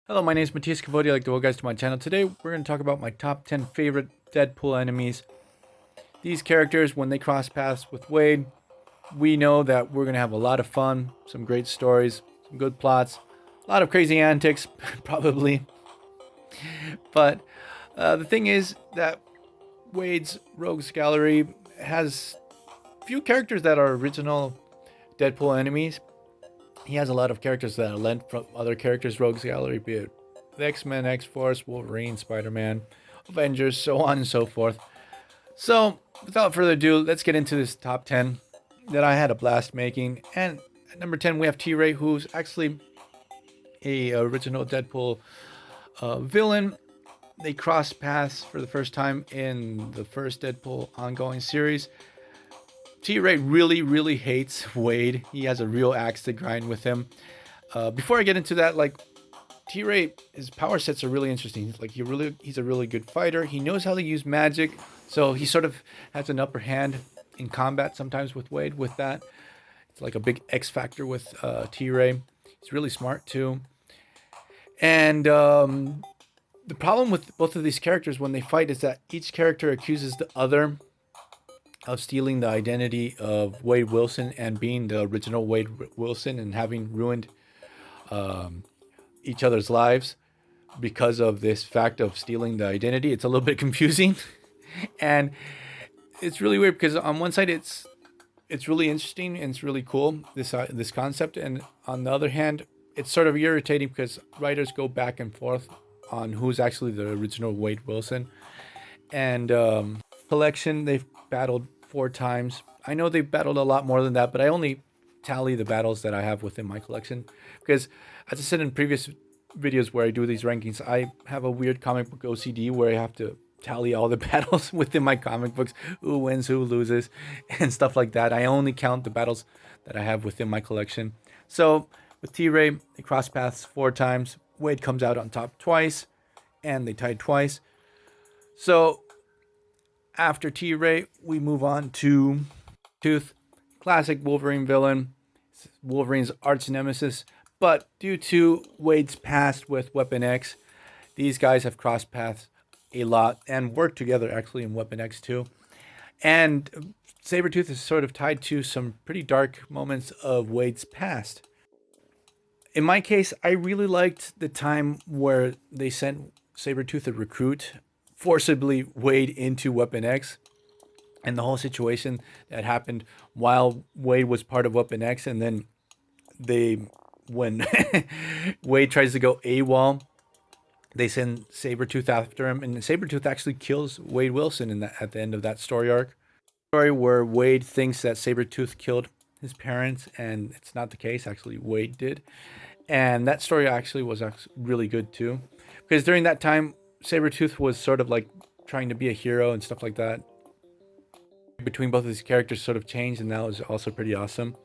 Hello, my name is Matthias Cavodio. I'd like to welcome you guys to my channel. Today, we're going to talk about my top 10 favorite Deadpool enemies. These characters, when they cross paths with Wade, we know that we're going to have a lot of fun, some great stories, some good plots, a lot of crazy antics, probably. But the thing is that Wade's Rogues Gallery has few characters that are original Deadpool enemies. He has a lot of characters that are lent from other characters' Rogues Gallery, be it the X-Men, X-Force, Wolverine, Spider-Man, Avengers, so on and so forth. So, without further ado, let's get into this top 10 that I had a blast making. And at number 10, we have T-Ray, who's actually a original Deadpool villain. They cross paths for the first time in the first Deadpool ongoing series. T-Ray really hates Wade. He has a real axe to grind with him. Before I get into that, T-Ray, his power sets are really interesting. He's a really good fighter. He knows how to use magic, so he sort of has an upper hand in combat sometimes with Wade. With that, it's like a big X factor with T-Ray. He's really smart too. And the problem with both of these characters when they fight is that each character accuses the other of stealing the identity of Wade Wilson and being the original Wade Wilson and having ruined each other's lives because of this fact of stealing the identity. It's a little bit confusing, and it's really weird because on one side it's really interesting and it's really cool, this concept, and on the other hand it's sort of irritating because writers go back and forth on who's actually the original Wade Wilson. And collection, they've battled 4 times. I know they've battled a lot more than that, but I only tally the battles that I have within my collection because, as I said in previous videos where I do these rankings, I have a weird comic book OCD where I have to tally all the battles within my comic books, who wins, who loses, and stuff like that. I only count the battles that I have within my collection. So with T-Ray, they cross paths 4 times. Wade comes out on top twice, and they tied twice. So after T-Ray, we move on to Tooth, classic Wolverine villain, Wolverine's arch nemesis. But due to Wade's past with Weapon X, these guys have crossed paths a lot and worked together actually in Weapon X too. And Sabertooth is sort of tied to some pretty dark moments of Wade's past. In my case, I really liked the time where they sent Sabertooth a recruit, forcibly Wade into Weapon X, and the whole situation that happened while Wade was part of Weapon X, and then when Wade tries to go AWOL, they send Sabertooth after him, and Sabertooth actually kills Wade Wilson at the end of that story arc. Story where Wade thinks that Sabertooth killed his parents, and it's not the case. Actually, Wade did. And that story actually was really good too, because during that time, Sabertooth was sort of like trying to be a hero and stuff like that. Between both of these characters sort of changed, and that was also pretty awesome.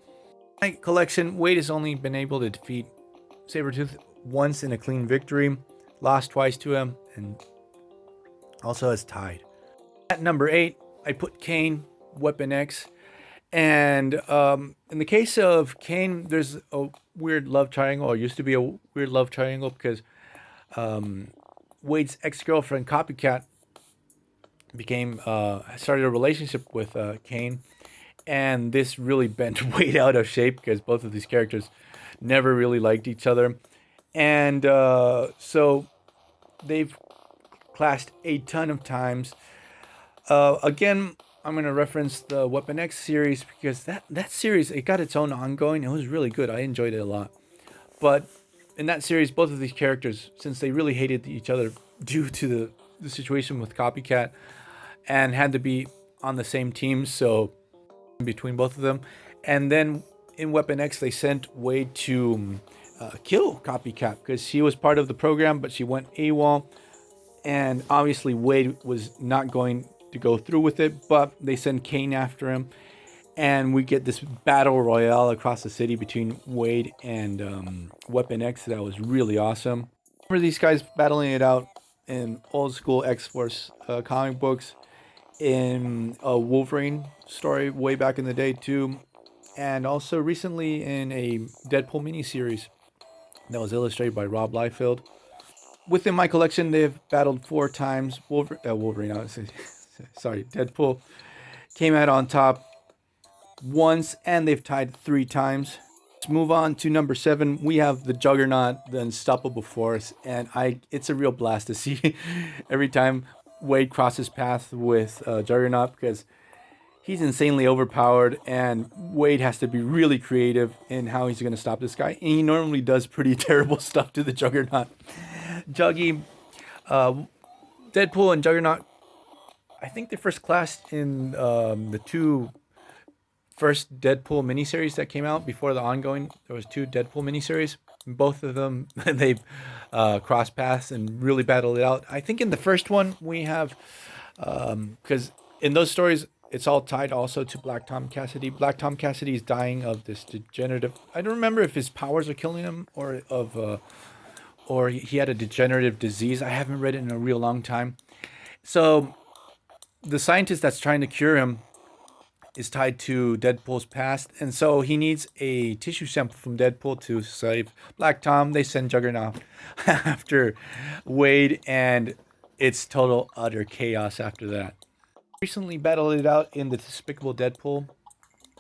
My collection, Wade has only been able to defeat Sabertooth once in a clean victory, lost twice to him, and also has tied. At number 8, I put Kane Weapon X. And in the case of Kane, there's a weird love triangle, or used to be a weird love triangle, because Wade's ex-girlfriend, Copycat, started a relationship with Kane. And this really bent Wade out of shape because both of these characters never really liked each other. And so they've clashed a ton of times. Again, I'm going to reference the Weapon X series because that series, it got its own ongoing. It was really good. I enjoyed it a lot. But in that series, both of these characters, since they really hated each other due to the situation with Copycat and had to be on the same team, so between both of them. And then in Weapon X, they sent Wade to kill Copycat because she was part of the program, but she went AWOL. And obviously, Wade was not going to go through with it, but they send Kane after him, and we get this battle royale across the city between Wade and Weapon X. That was really awesome. Remember these guys battling it out in old school X-Force comic books, in a Wolverine story way back in the day too, and also recently in a Deadpool miniseries that was illustrated by Rob Liefeld. Within my collection, they've battled 4 times. Wolverine, sorry, Deadpool came out on top once, and they've tied 3 times. Let's move on to number 7. We have the Juggernaut, the Unstoppable Force, and it's a real blast to see every time Wade crosses paths with Juggernaut, because he's insanely overpowered, and Wade has to be really creative in how he's going to stop this guy. And he normally does pretty terrible stuff to the Juggernaut. Juggy, Deadpool, and Juggernaut, I think they first clashed in the 2 first Deadpool miniseries that came out before the ongoing. There was 2 Deadpool miniseries. Both of them, they've crossed paths and really battled it out. I think in the first one we have, because in those stories it's all tied also to Black Tom Cassidy. Black Tom Cassidy is dying of this degenerative. I don't remember if his powers are killing him or he had a degenerative disease. I haven't read it in a real long time. So the scientist that's trying to cure him is tied to Deadpool's past, and so he needs a tissue sample from Deadpool to save Black Tom. They send Juggernaut after Wade, and it's total utter chaos after that. Recently battled it out in the Despicable Deadpool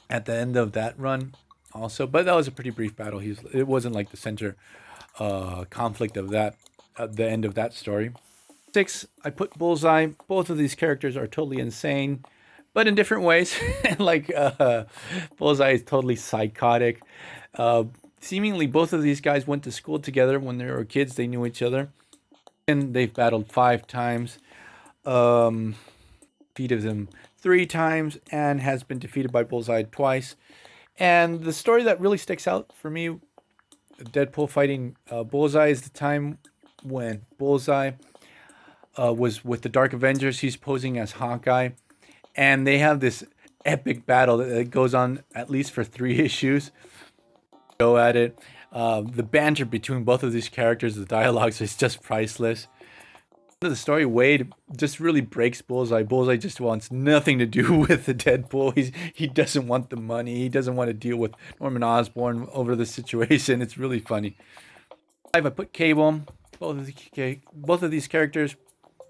at the end of that run also, but that was a pretty brief battle. It wasn't like the center conflict of that at the end of that story. 6, I put Bullseye. Both of these characters are totally insane, but in different ways. Like Bullseye is totally psychotic. Seemingly both of these guys went to school together when they were kids. They knew each other, and they've battled 5 times. Defeated them 3 times, and has been defeated by Bullseye twice. And the story that really sticks out for me, Deadpool fighting Bullseye, is the time when Bullseye was with the Dark Avengers. He's posing as Hawkeye, and they have this epic battle that goes on at least for 3 issues. Go at it. The banter between both of these characters, the dialogues, is just priceless. The story, Wade just really breaks Bullseye. Bullseye just wants nothing to do with the Deadpool. He doesn't want the money. He doesn't want to deal with Norman Osborn over the situation. It's really funny. 5, I put Cable. Both of these characters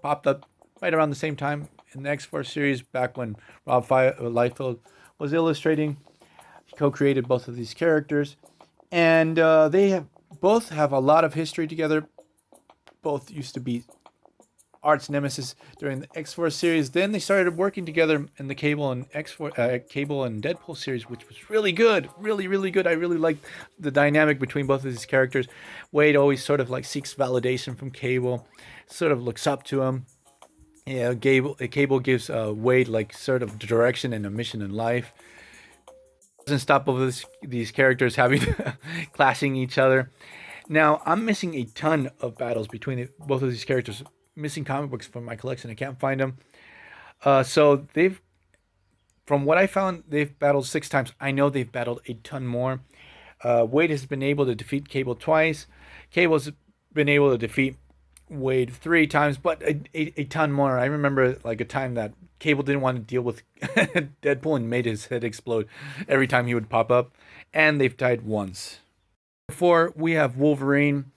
popped up right around the same time in the X-Force series, back when Rob Liefeld was illustrating. He co-created both of these characters, and they both have a lot of history together. Both used to be arch nemesis during the X-Force series. Then they started working together in the Cable and Cable and Deadpool series, which was really good, really good. I really liked the dynamic between both of these characters. Wade always sort of like seeks validation from Cable, sort of looks up to him. Yeah, Cable gives Wade like sort of direction and a mission in life. Doesn't stop over these characters having clashing each other. Now I'm missing a ton of battles between both of these characters. Missing comic books from my collection. I can't find them. So from what I found, they've battled 6 times. I know they've battled a ton more. Wade has been able to defeat Cable twice. Cable's been able to defeat Wade 3 times, but a ton more. I remember like a time that Cable didn't want to deal with Deadpool and made his head explode every time he would pop up. And they've tied once. 4, we have Wolverine.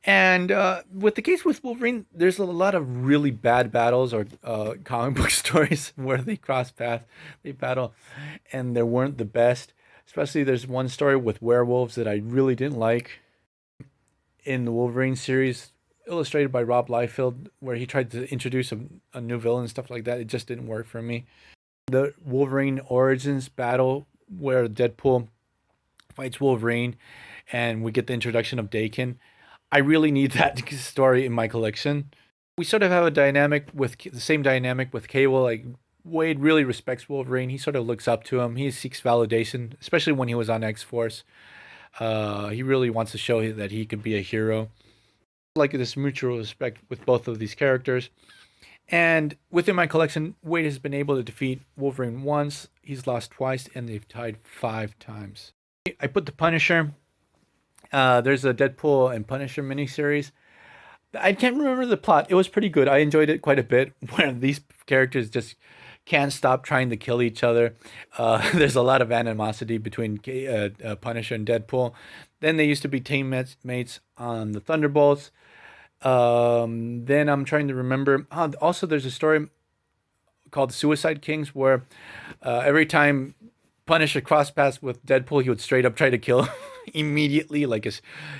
And with the case with Wolverine, there's a lot of really bad battles or comic book stories where they cross paths, they battle, and they weren't the best. Especially there's one story with werewolves that I really didn't like in the Wolverine series, illustrated by Rob Liefeld, where he tried to introduce a new villain and stuff like that. It just didn't work for me. The Wolverine Origins battle, where Deadpool fights Wolverine, and we get the introduction of Dakin. I really need that story in my collection. We sort of have the same dynamic with Cable. Like Wade really respects Wolverine. He sort of looks up to him. He seeks validation, especially when he was on X-Force. He really wants to show that he could be a hero. Like this mutual respect with both of these characters. And within my collection, Wade has been able to defeat Wolverine once. He's lost twice, and they've tied 5 times. I put the Punisher. There's a Deadpool and Punisher miniseries. I can't remember the plot. It was pretty good. I enjoyed it quite a bit, where these characters just can't stop trying to kill each other. There's a lot of animosity between Punisher and Deadpool. Then they used to be teammates on the Thunderbolts. Then I'm trying to remember. Also, there's a story called Suicide Kings where every time Punisher crossed paths with Deadpool, he would straight up try to kill him immediately. Like he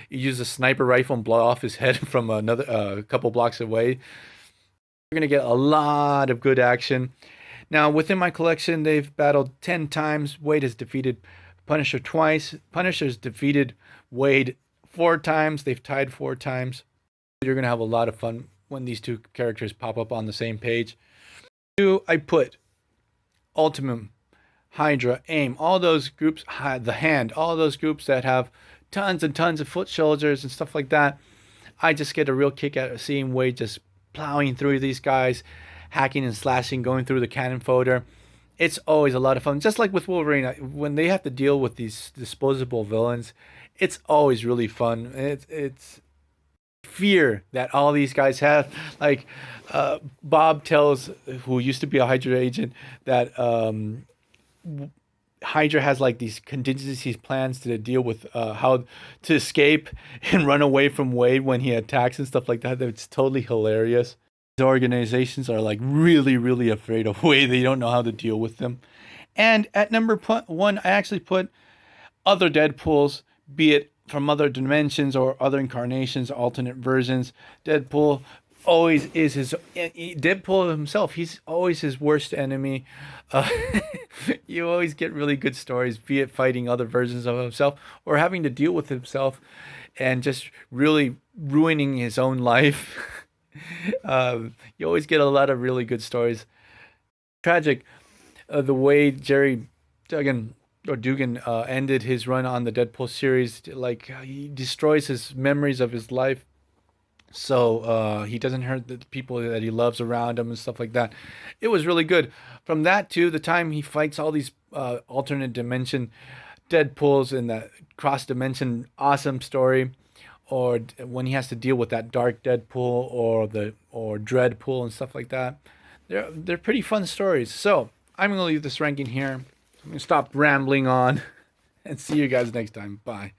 used a sniper rifle and blow off his head from another couple blocks away. You're gonna get a lot of good action. Now, within my collection, they've battled 10 times. Wade has defeated Punisher twice. Punisher's defeated Wade 4 times. They've tied 4 times. You're going to have a lot of fun when these two characters pop up on the same page. I put Ultimate, Hydra, AIM, all those groups, the Hand, all those groups that have tons and tons of foot soldiers and stuff like that. I just get a real kick out of seeing Wade just plowing through these guys, hacking and slashing, going through the cannon fodder. It's always a lot of fun. Just like with Wolverine, when they have to deal with these disposable villains, it's always really fun. It's fear that all these guys have. Like Bob tells, who used to be a Hydra agent, that Hydra has like these contingency plans to deal with how to escape and run away from Wade when he attacks and stuff like that. It's totally hilarious. The organizations are like really, really afraid of Wade. They don't know how to deal with them. And at number 1, I actually put other Deadpools, be it from other dimensions or other incarnations, alternate versions. Deadpool always is Deadpool himself. He's always his worst enemy. You always get really good stories, be it fighting other versions of himself or having to deal with himself and just really ruining his own life. You always get a lot of really good stories. Tragic, the way Jerry Dugan ended his run on the Deadpool series. Like he destroys his memories of his life, so he doesn't hurt the people that he loves around him and stuff like that. It was really good. From that to the time he fights all these alternate dimension Deadpools in that cross dimension awesome story, or when he has to deal with that dark Deadpool or Dreadpool and stuff like that. They're pretty fun stories. So I'm gonna leave this ranking here. I'm gonna stop rambling on and see you guys next time. Bye.